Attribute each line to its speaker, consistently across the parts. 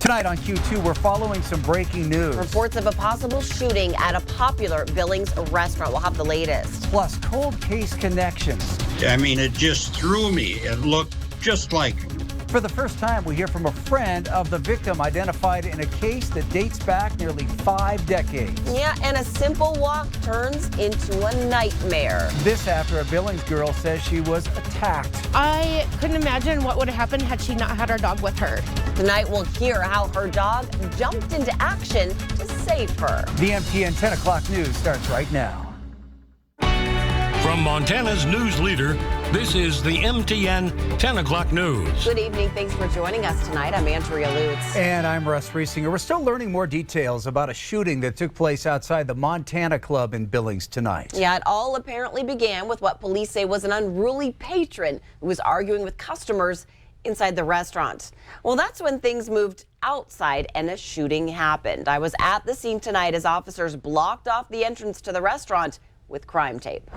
Speaker 1: Tonight on Q2, we're following some breaking news.
Speaker 2: Reports of a possible shooting at a popular Billings restaurant. We'll have the latest.
Speaker 1: Plus, cold case connections.
Speaker 3: I mean, it just threw me. It looked just like him.
Speaker 1: For the first time, we hear from a friend of the victim identified in a case that dates back nearly 5 decades.
Speaker 2: Yeah, and a simple walk turns into a nightmare.
Speaker 1: This after a Billings girl says she was attacked.
Speaker 4: I couldn't imagine what would have happened had she not had our dog with her.
Speaker 2: Tonight we'll hear how her dog jumped into action to save her.
Speaker 1: The MTN 10 o'clock news starts right now.
Speaker 5: From Montana's news leader, this is the MTN 10 o'clock news.
Speaker 2: Good evening. Thanks for joining us tonight. I'm Andrea Lutz.
Speaker 1: And I'm Russ Riesinger. We're still learning more details about a shooting that took place outside the Montana Club in Billings tonight.
Speaker 2: Yeah, it all apparently began with what police say was an unruly patron who was arguing with customers inside the restaurant. Well, that's when things moved outside and a shooting happened. I was at the scene tonight as officers blocked off the entrance to the restaurant with crime tape.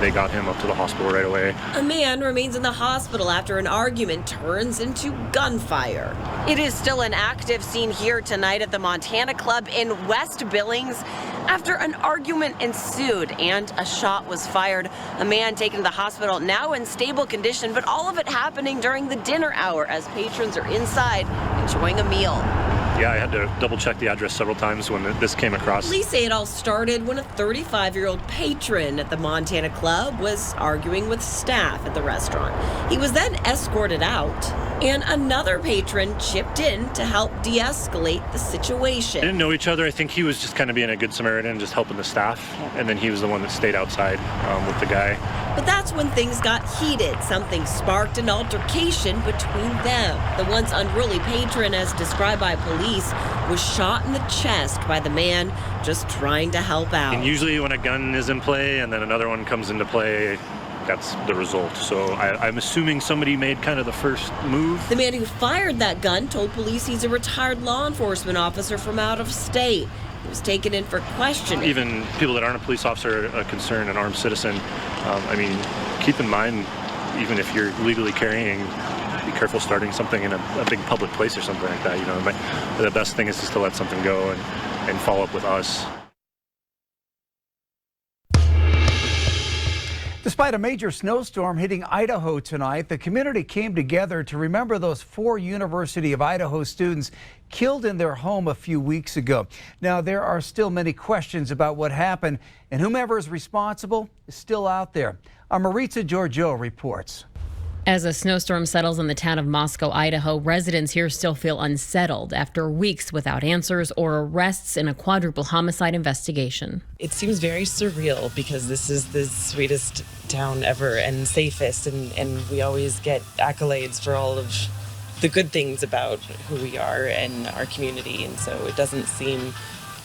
Speaker 6: They got him up to the hospital right away.
Speaker 2: A man remains in the hospital after an argument turns into gunfire. It is still an active scene here tonight at the Montana Club in West Billings after an argument ensued and a shot was fired. A man taken to the hospital now in stable condition, but all of it happening during the dinner hour as patrons are inside enjoying a meal.
Speaker 6: Yeah, I had to double check the address several times when this came across.
Speaker 2: Police say it all started when a 35-year-old patron at the Montana Club was arguing with staff at the restaurant. He was then escorted out, and another patron chipped in to help de-escalate the situation.
Speaker 6: They didn't know each other. I think he was just kind of being a good Samaritan, just helping the staff, and then he was the one that stayed outside with the guy.
Speaker 2: But that's when things got heated. Something sparked an altercation between them. The once unruly patron, as described by police, was shot in the chest by the man just trying to help out.
Speaker 6: And usually when a gun is in play and then another one comes into play, that's the result. So I'm assuming somebody made kind of the first move.
Speaker 2: The man who fired that gun told police he's a retired law enforcement officer from out of state. He was taken in for questioning.
Speaker 6: Even people that aren't a police officer are concerned, an armed citizen. I mean, keep in mind, even if you're legally carrying, be careful starting something in a big public place or something like that. You know, but the best thing is just to let something go and follow up with us.
Speaker 1: Despite a major snowstorm hitting Idaho tonight, the community came together to remember those 4 University of Idaho students killed in their home a few weeks ago. Now, there are still many questions about what happened, and whomever is responsible is still out there. Our Maritza Giorgio reports.
Speaker 7: As a snowstorm settles in the town of Moscow, Idaho, residents here still feel unsettled after weeks without answers or arrests in a quadruple homicide investigation.
Speaker 8: It seems very surreal because this is the sweetest town ever and safest, and we always get accolades for all of the good things about who we are and our community, and so it doesn't seem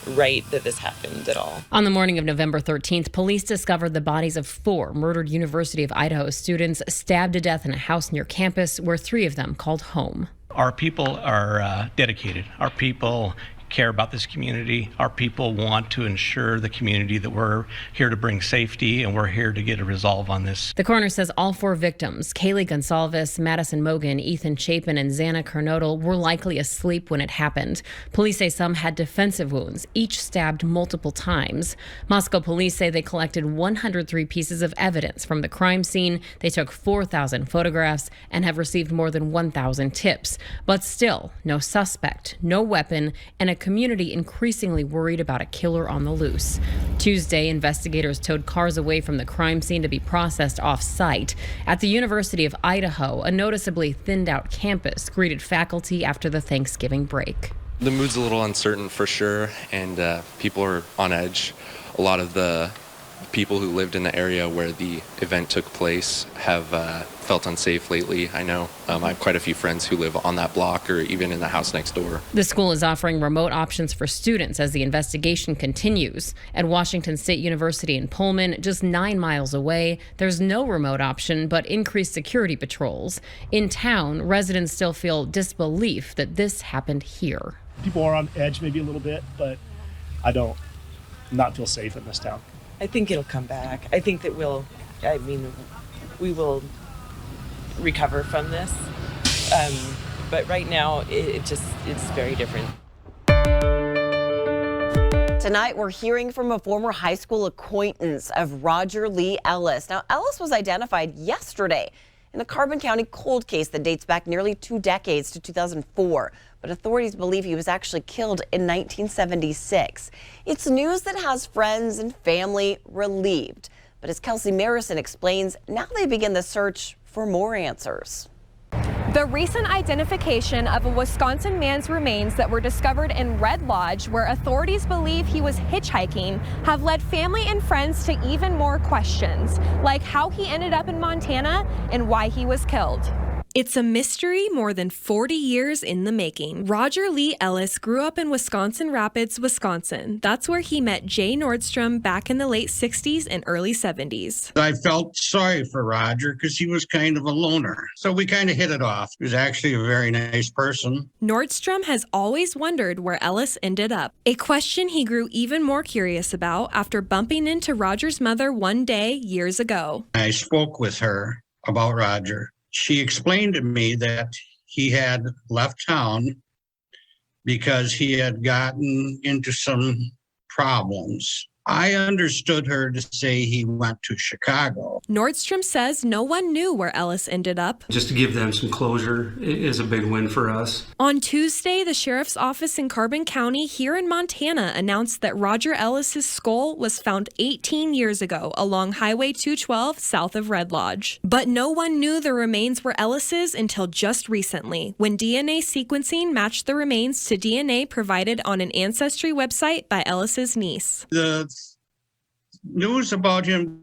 Speaker 8: right that this happened at all.
Speaker 7: On the morning of November 13th, police discovered the bodies of 4 murdered University of Idaho students stabbed to death in a house near campus where 3 of them called home.
Speaker 9: Our people are dedicated. Our people care about this community. Our people want to ensure the community that we're here to bring safety and we're here to get a resolve on this.
Speaker 7: The coroner says all 4 victims, Kaylee Gonsalves, Madison Mogan, Ethan Chapin, and Xana Kernodle, were likely asleep when it happened. Police say some had defensive wounds, each stabbed multiple times. Moscow police say they collected 103 pieces of evidence from the crime scene. They took 4,000 photographs and have received more than 1,000 tips. But still, no suspect, no weapon, and a community increasingly worried about a killer on the loose. Tuesday, investigators towed cars away from the crime scene to be processed off-site. At the University of Idaho, a noticeably thinned-out campus greeted faculty after the Thanksgiving break.
Speaker 10: The mood's a little uncertain for sure, and people are on edge. A lot of the people who lived in the area where the event took place have felt unsafe lately. I know I have quite a few friends who live on that block or even in the house next door.
Speaker 7: The school is offering remote options for students as the investigation continues. At Washington State University in Pullman, just 9 miles away, there's no remote option but increased security patrols. In town, residents still feel disbelief that this happened here.
Speaker 11: People are on edge maybe a little bit, but I don't not feel safe in this town.
Speaker 8: I think it'll come back. I think that we will recover from this. But right now, it's very different.
Speaker 2: Tonight, we're hearing from a former high school acquaintance of Roger Lee Ellis. Now, Ellis was identified yesterday in a Carbon County cold case that dates back nearly 2 decades to 2004. But authorities believe he was actually killed in 1976. It's news that has friends and family relieved. But as Kelsey Marison explains, now they begin the search for more answers.
Speaker 12: The recent identification of a Wisconsin man's remains that were discovered in Red Lodge, where authorities believe he was hitchhiking, have led family and friends to even more questions, like how he ended up in Montana and why he was killed. It's a mystery more than 40 years in the making. Roger Lee Ellis grew up in Wisconsin Rapids, Wisconsin. That's where he met Jay Nordstrom back in the late 60s and early 70s.
Speaker 3: I felt sorry for Roger because he was kind of a loner. So we kind of hit it off. He was actually a very nice person.
Speaker 12: Nordstrom has always wondered where Ellis ended up, a question he grew even more curious about after bumping into Roger's mother one day years ago.
Speaker 3: I spoke with her about Roger. She explained to me that he had left town because he had gotten into some problems. I understood her to say he went to Chicago.
Speaker 12: Nordstrom says no one knew where Ellis ended up.
Speaker 13: Just to give them some closure is a big win for us.
Speaker 12: On Tuesday, the sheriff's office in Carbon County here in Montana announced that Roger Ellis's skull was found 18 years ago along Highway 212 south of Red Lodge. But no one knew the remains were Ellis's until just recently, when DNA sequencing matched the remains to DNA provided on an ancestry website by Ellis's niece.
Speaker 3: The news about him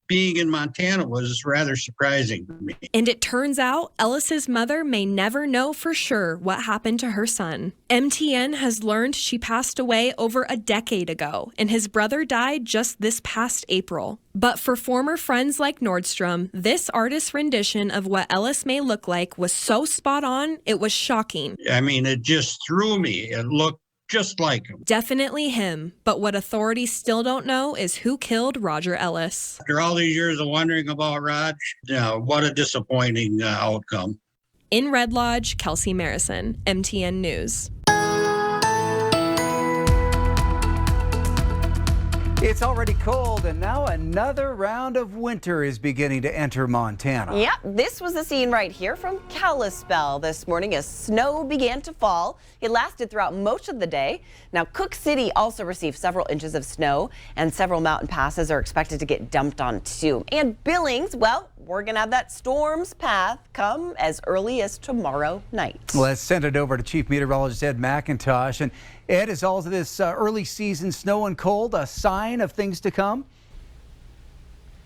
Speaker 3: being in Montana was rather surprising to me.
Speaker 12: And it turns out Ellis's mother may never know for sure what happened to her son. MTN has learned she passed away over a decade ago, and his brother died just this past April. But for former friends like Nordstrom, this artist's rendition of what Ellis may look like was so spot on, it was shocking.
Speaker 3: I mean, it just threw me. It looked just like him.
Speaker 12: Definitely him. But what authorities still don't know is who killed Roger Ellis.
Speaker 3: After all these years of wondering about Raj, what a disappointing outcome.
Speaker 12: In Red Lodge, Kelsey Marison, MTN News.
Speaker 1: It's already cold, and now another round of winter is beginning to enter Montana.
Speaker 2: Yep, this was the scene right here from Kalispell this morning as snow began to fall. It lasted throughout most of the day. Now, Cook City also received several inches of snow, and several mountain passes are expected to get dumped on too. And Billings, well, we're going to have that storm's path come as early as tomorrow night.
Speaker 1: Let's send it over to Chief Meteorologist Ed McIntosh. And Ed, is all of this early season snow and cold a sign of things to come?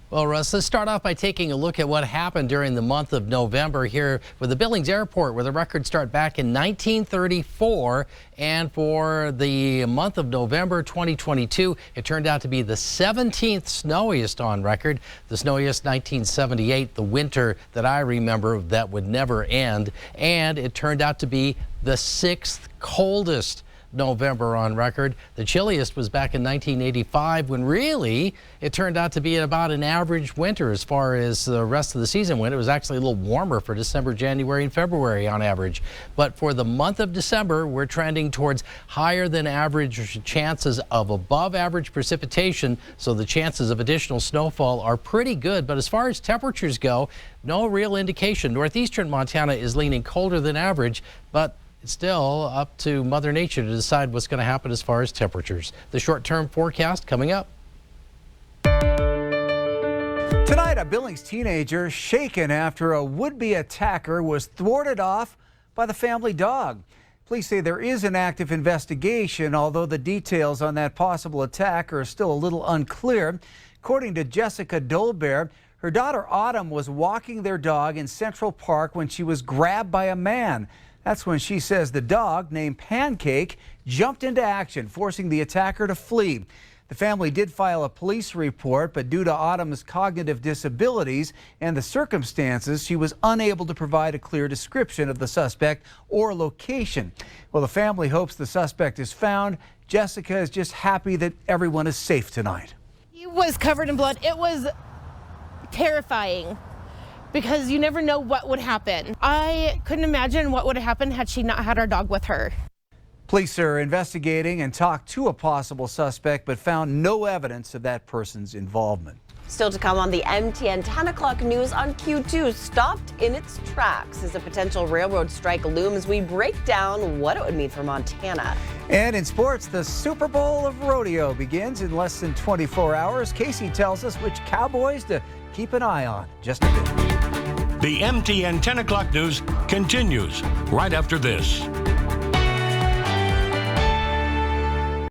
Speaker 14: Well, Russ, let's start off by taking a look at what happened during the month of November here with the Billings Airport, where the records start back in 1934. And for the month of November 2022, it turned out to be the 17th snowiest on record, the snowiest 1978, the winter that I remember that would never end. And it turned out to be the 6th coldest November on record. The chilliest was back in 1985, when really it turned out to be about an average winter as far as the rest of the season went. It was actually a little warmer for December, January, and February on average. But for the month of December, we're trending towards higher than average chances of above average precipitation, so the chances of additional snowfall are pretty good. But as far as temperatures go, no real indication. Northeastern Montana is leaning colder than average, but it's still up to Mother Nature to decide what's going to happen as far as temperatures. The short-term forecast coming up.
Speaker 1: Tonight, a Billings teenager shaken after a would-be attacker was thwarted off by the family dog. Police say there is an active investigation, although the details on that possible attack are still a little unclear. According to Jessica Dolbear, her daughter Autumn was walking their dog in Central Park when she was grabbed by a man. That's when she says the dog, named Pancake, jumped into action, forcing the attacker to flee. The family did file a police report, but due to Autumn's cognitive disabilities and the circumstances, she was unable to provide a clear description of the suspect or location. Well, the family hopes the suspect is found. Jessica is just happy that everyone is safe tonight.
Speaker 4: He was covered in blood. It was terrifying because you never know what would happen. I couldn't imagine what would have happened had she not had our dog with her.
Speaker 1: Police are investigating and talked to a possible suspect, but found no evidence of that person's involvement.
Speaker 2: Still to come on the MTN 10 o'clock news on Q2, stopped in its tracks as a potential railroad strike looms. We break down what it would mean for Montana.
Speaker 1: And in sports, the Super Bowl of rodeo begins in less than 24 hours. Casey tells us which cowboys to keep an eye on. Just a bit.
Speaker 5: The MTN 10 o'clock news continues right after this.